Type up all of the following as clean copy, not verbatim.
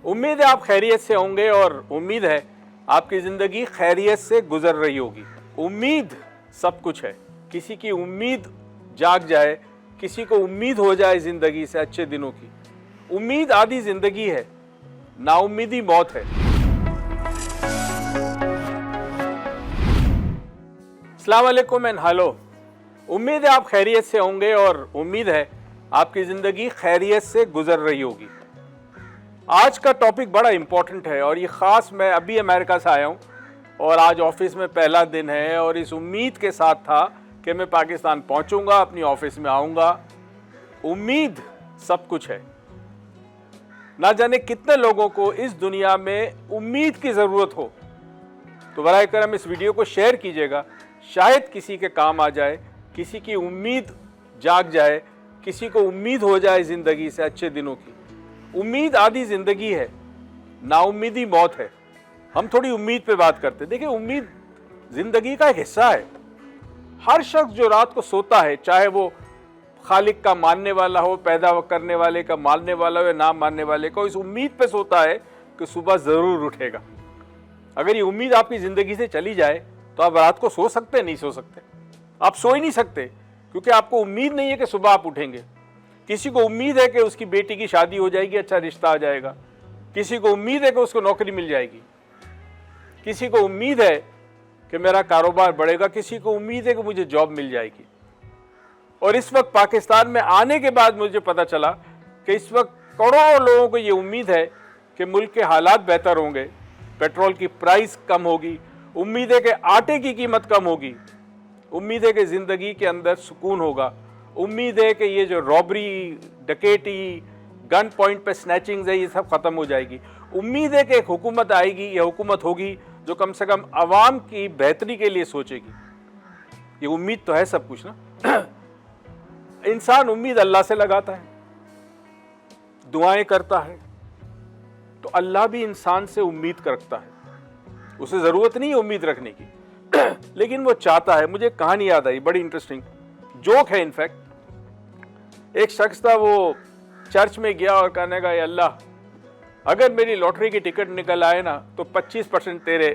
उम्मीद है आप खैरियत से होंगे और उम्मीद है आपकी ज़िंदगी खैरियत से गुजर रही होगी। उम्मीद सब कुछ है। किसी की उम्मीद जाग जाए, किसी को उम्मीद हो जाए ज़िंदगी से अच्छे दिनों की। उम्मीद आधी ज़िंदगी है, नाउम्मीदी मौत है। अस्सलाम वालेकुम एंड हेलो। उम्मीद है आप खैरियत से होंगे और उम्मीद है आपकी ज़िंदगी खैरियत से गुजर रही होगी। आज का टॉपिक बड़ा इम्पोर्टेंट है और ये ख़ास मैं अभी अमेरिका से आया हूँ और आज ऑफिस में पहला दिन है और इस उम्मीद के साथ था कि मैं पाकिस्तान पहुँचूँगा, अपनी ऑफिस में आऊँगा। उम्मीद सब कुछ है। ना जाने कितने लोगों को इस दुनिया में उम्मीद की ज़रूरत हो, तो बराए करम इस वीडियो को शेयर कीजिएगा। शायद किसी के काम आ जाए, किसी की उम्मीद जाग जाए, किसी को उम्मीद हो जाए ज़िंदगी से अच्छे दिनों की। उम्मीद आधी ज़िंदगी है, नाउम्मीदी मौत है। हम थोड़ी उम्मीद पे बात करते हैं। देखिए, उम्मीद ज़िंदगी का एक हिस्सा है। हर शख्स जो रात को सोता है, चाहे वो खालिक का मानने वाला हो, पैदा करने वाले का मानने वाला हो या ना मानने वाले का, इस उम्मीद पे सोता है कि सुबह ज़रूर उठेगा। अगर ये उम्मीद आपकी ज़िंदगी से चली जाए तो आप रात को सो सकते नहीं? सो सकते। आप सो ही नहीं सकते क्योंकि आपको उम्मीद नहीं है कि सुबह आप उठेंगे। किसी को उम्मीद है कि उसकी बेटी की शादी हो जाएगी, अच्छा रिश्ता आ जाएगा। किसी को उम्मीद है कि उसको नौकरी मिल जाएगी। किसी को उम्मीद है कि मेरा कारोबार बढ़ेगा। किसी को उम्मीद है कि मुझे जॉब मिल जाएगी। और इस वक्त पाकिस्तान में आने के बाद मुझे पता चला कि इस वक्त करोड़ों लोगों को ये उम्मीद है कि मुल्क के हालात बेहतर होंगे, पेट्रोल की प्राइस कम होगी, उम्मीद है कि आटे की कीमत कम होगी, उम्मीद है कि ज़िंदगी के अंदर सुकून होगा, उम्मीद है कि ये जो रॉबरी, डकैती, गन पॉइंट पे स्नैचिंग्स है, ये सब ख़त्म हो जाएगी। उम्मीद है कि एक हुकूमत आएगी, ये हुकूमत होगी जो कम से कम आवाम की बेहतरी के लिए सोचेगी। ये उम्मीद तो है सब कुछ ना। इंसान उम्मीद अल्लाह से लगाता है, दुआएं करता है, तो अल्लाह भी इंसान से उम्मीद रखता है। उसे ज़रूरत नहीं है उम्मीद रखने की, लेकिन वो चाहता है। मुझे कहानी याद आई, बड़ी इंटरेस्टिंग जोक है। इनफैक्ट एक शख्स था, वो चर्च में गया और कहने का, अल्लाह अगर मेरी लॉटरी की टिकट निकल आए ना तो 25% तेरे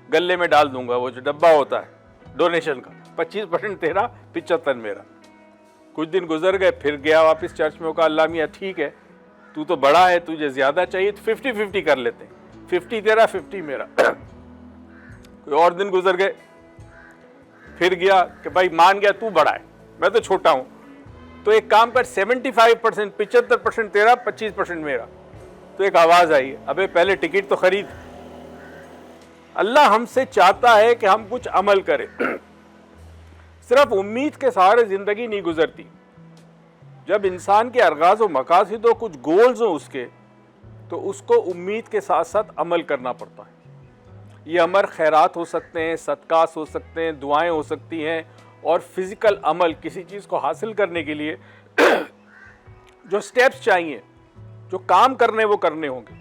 गले में डाल दूंगा। वो जो डब्बा होता है डोनेशन का, 25% तेरा, 75 मेरा। कुछ दिन गुजर गए, फिर गया वापस चर्च में, कहा अल्लाह मियाँ ठीक है, तू तो बड़ा है, तुझे ज़्यादा चाहिए तो 50-50 कर लेते हैं, 50 तेरा 50 मेरा। कोई और दिन गुजर गए, फिर गया कि भाई मान गया तू बड़ा है, मैं तो छोटा हूं, तो एक काम कर 75%, 75% तेरा, 25% मेरा। तो एक आवाज आई, अबे पहले टिकट तो खरीद। अल्लाह हमसे चाहता है कि हम कुछ अमल करें। सिर्फ उम्मीद के सहारे जिंदगी नहीं गुजरती। जब इंसान के अर्गाज़ व मकासद हो, कुछ गोल्स हो उसके, तो उसको उम्मीद के साथ साथ अमल करना पड़ता है। ये अमर खैरात हो सकते हैं, सदकात हो सकते हैं, दुआएं हो सकती हैं, और फिज़िकल अमल, किसी चीज़ को हासिल करने के लिए जो स्टेप्स चाहिए, जो काम करने वो करने होंगे।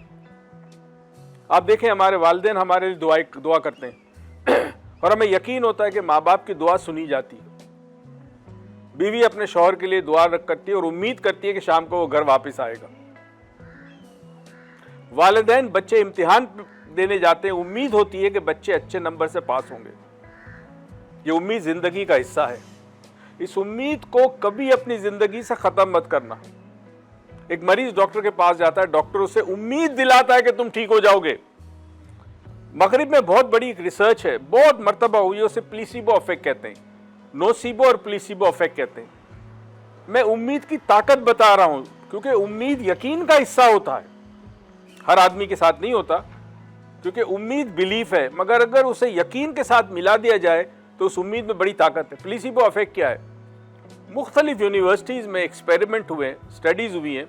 आप देखें, हमारे वालिदैन हमारे लिए दुआ करते हैं और हमें यकीन होता है कि माँ बाप की दुआ सुनी जाती है। बीवी अपने शौहर के लिए दुआ करती है और उम्मीद करती है कि शाम को वो घर वापस आएगा। वालिदैन बच्चे इम्तिहान देने जाते हैं, उम्मीद होती है कि बच्चे अच्छे नंबर से पास होंगे। ये उम्मीद जिंदगी का हिस्सा है। इस उम्मीद को कभी अपनी जिंदगी से खत्म मत करना। एक मरीज डॉक्टर के पास जाता है, डॉक्टर उसे उम्मीद दिलाता है कि तुम ठीक हो जाओगे। मगरिब में बहुत बड़ी एक रिसर्च है, बहुत मर्तबा हुई, उसे प्लेसिबो इफेक्ट कहते हैं, नोसिबो और प्लेसिबो इफेक्ट कहते हैं। मैं उम्मीद की ताकत बता रहा हूं क्योंकि उम्मीद यकीन का हिस्सा होता है, हर आदमी के साथ नहीं होता, क्योंकि उम्मीद बिलीफ है, मगर अगर उसे यकीन के साथ मिला दिया जाए तो उस उम्मीद में बड़ी ताकत है। प्लेसिबो इफेक्ट क्या है? मुख्तलिफ यूनिवर्सिटीज़ में एक्सपेरिमेंट हुए, स्टडीज़ हुई हैं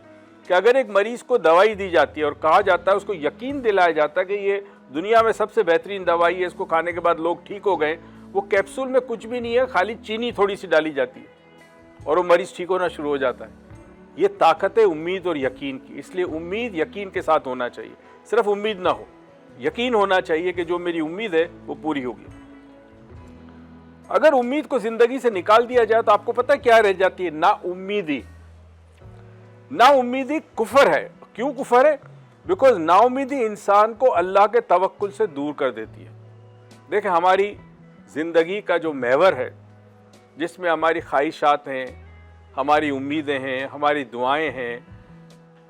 कि अगर एक मरीज़ को दवाई दी जाती है और कहा जाता है, उसको यकीन दिलाया जाता है कि ये दुनिया में सबसे बेहतरीन दवाई है, इसको खाने के बाद लोग ठीक हो गए, वो कैप्सूल में कुछ भी नहीं है, खाली चीनी थोड़ी सी डाली जाती है और वो मरीज़ ठीक होना शुरू हो जाता है। ये ताकत है उम्मीद और यकीन की। इसलिए उम्मीद यकीन के साथ होना चाहिए। सिर्फ उम्मीद ना हो, यकीन होना चाहिए कि जो मेरी उम्मीद है वो पूरी होगी। अगर उम्मीद को जिंदगी से निकाल दिया जाए तो आपको पता है क्या रह जाती है? ना उम्मीदी। ना उम्मीदी कुफर है। क्यों कुफर है? बिकॉज नाउमीदी इंसान को अल्लाह के तवक्कुल से दूर कर देती है। देखें, हमारी ज़िंदगी का जो महवर है, जिसमें हमारी ख्वाहिशात हैं, हमारी उम्मीदें हैं, हमारी दुआएं हैं,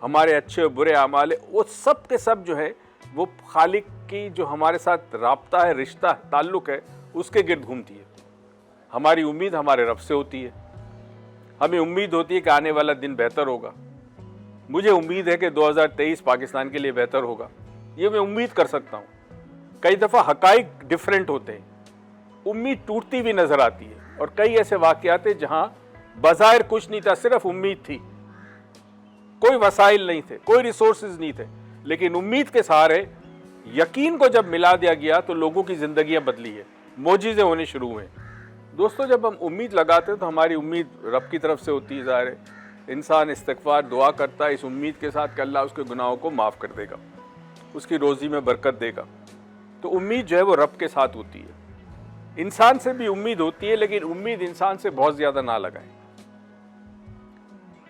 हमारे अच्छे और बुरे अमाल, वो सब के सब जो है वो खालिक की जो हमारे साथ राब्ता है, रिश्ता है, ताल्लुक़ है, उसके गिर्द घूमती है। हमारी उम्मीद हमारे रब से होती है। हमें उम्मीद होती है कि आने वाला दिन बेहतर होगा। मुझे उम्मीद है कि 2023 पाकिस्तान के लिए बेहतर होगा, ये मैं उम्मीद कर सकता हूँ। कई दफ़ा हकाइक डिफरेंट होते हैं, उम्मीद टूटती भी नज़र आती है, और कई ऐसे वाक़यात हैं जहाँ बज़ाहिर कुछ नहीं था, सिर्फ उम्मीद थी, कोई वसाइल नहीं थे, कोई रिसोर्सेज नहीं थे, लेकिन उम्मीद के सहारे यकीन को जब मिला दिया गया तो लोगों की ज़िंदगियाँ बदली है, मोजिज़े होने शुरू हुए। दोस्तों, जब हम उम्मीद लगाते हैं तो हमारी उम्मीद रब की तरफ से होती है। ज़ाहिर है, इंसान इस्तिग़फ़ार दुआ करता है इस उम्मीद के साथ कि अल्लाह उसके गुनाहों को माफ़ कर देगा, उसकी रोज़ी में बरकत देगा। तो उम्मीद जो है वो रब के साथ होती है। इंसान से भी उम्मीद होती है, लेकिन उम्मीद इंसान से बहुत ज़्यादा ना लगाएं।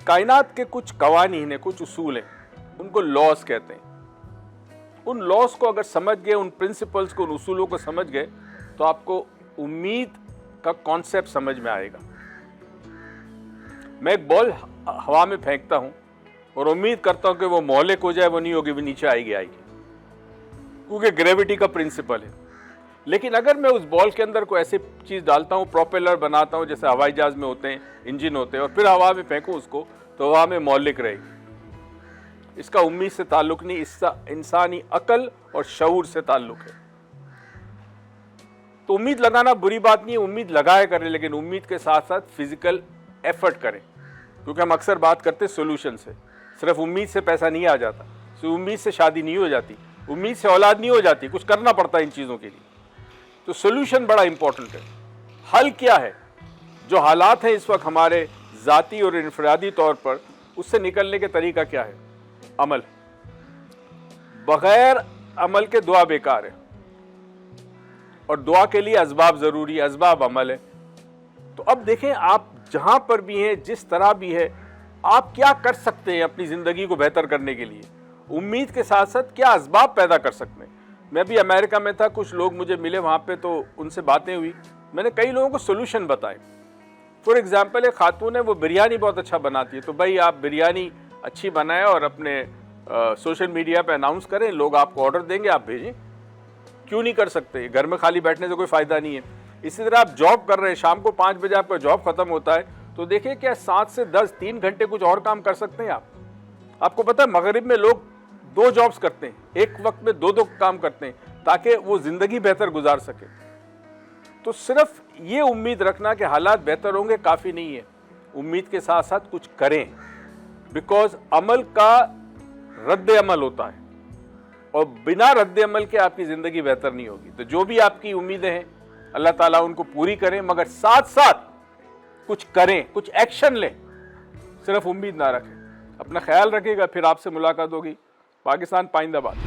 कायनात के कुछ कवानीन हैं, कुछ उसूल हैं, उनको लॉस कहते हैं। उन लॉस को अगर समझ गए, उन प्रिंसिपल्स को, उन उसूलों को समझ गए, तो आपको उम्मीद का कॉन्सेप्ट समझ में आएगा। मैं एक बॉल हवा में फेंकता हूं और उम्मीद करता हूं कि वो मौलिक हो जाए, वो नहीं होगी, वो नीचे आएगी, क्योंकि ग्रेविटी का प्रिंसिपल है। लेकिन अगर मैं उस बॉल के अंदर कोई ऐसी चीज़ डालता हूँ, प्रोपेलर बनाता हूँ जैसे हवाई जहाज़ में होते हैं, इंजन होते हैं, और फिर हवा में फेंकूँ उसको, तो हवा में मौलिक रहेगी। इसका उम्मीद से ताल्लुक़ नहीं, इसका इंसानी अकल और शऊर से ताल्लुक़ है। तो उम्मीद लगाना बुरी बात नहीं है, उम्मीद लगाया करें, लेकिन उम्मीद के साथ साथ फिजिकल एफर्ट करें, क्योंकि हम अक्सर बात करते हैं सोल्यूशन से। सिर्फ उम्मीद से पैसा नहीं आ जाता, सिर्फ उम्मीद से शादी नहीं हो जाती, उम्मीद से औलाद नहीं हो जाती, कुछ करना पड़ता है इन चीज़ों के लिए। तो सोल्यूशन बड़ा इंपॉर्टेंट है। हल क्या है? जो हालात हैं इस वक्त हमारे ज़ाती और इनफरादी तौर पर, उससे निकलने के तरीका क्या है? अमल। बग़ैर अमल के दुआ बेकार है, और दुआ के लिए असबाब ज़रूरी है, असबाब अमल है। तो अब देखें, आप जहाँ पर भी हैं, जिस तरह भी है, आप क्या कर सकते हैं अपनी ज़िंदगी को बेहतर करने के लिए? उम्मीद के साथ साथ क्या असबाब पैदा कर सकते हैं? मैं भी अमेरिका में था, कुछ लोग मुझे मिले वहाँ पे, तो उनसे बातें हुई, मैंने कई लोगों को सोल्यूशन बताए। फॉर एग्जांपल, एक खातून है, वो बिरयानी बहुत अच्छा बनाती है, तो भाई आप बिरयानी अच्छी बनाएं और अपने सोशल मीडिया पे अनाउंस करें, लोग आपको ऑर्डर देंगे, आप भेजें। क्यों नहीं कर सकते? घर में खाली बैठने से कोई फ़ायदा नहीं है। इसी तरह आप जॉब कर रहे हैं, शाम को 5 बजे आपका जॉब ख़त्म होता है, तो देखिए क्या 7 से 10 3 घंटे कुछ और काम कर सकते हैं आप। आपको पता है मगरिब में लोग 2 जॉब्स करते हैं, एक वक्त में 2-2 काम करते हैं, ताकि वो ज़िंदगी बेहतर गुजार सके। तो सिर्फ ये उम्मीद रखना कि हालात बेहतर होंगे काफ़ी नहीं है, उम्मीद के साथ साथ कुछ करें, बिकॉज अमल का रद्द अमल होता है, और बिना रद्द अमल के आपकी ज़िंदगी बेहतर नहीं होगी। तो जो भी आपकी उम्मीदें हैं, अल्लाह ताला उनको पूरी करें, मगर साथ साथ कुछ करें, कुछ एक्शन लें, सिर्फ उम्मीद ना रखें। अपना ख्याल रखिएगा, फिर आपसे मुलाकात होगी। पाकिस्तान पाइंदाबाद।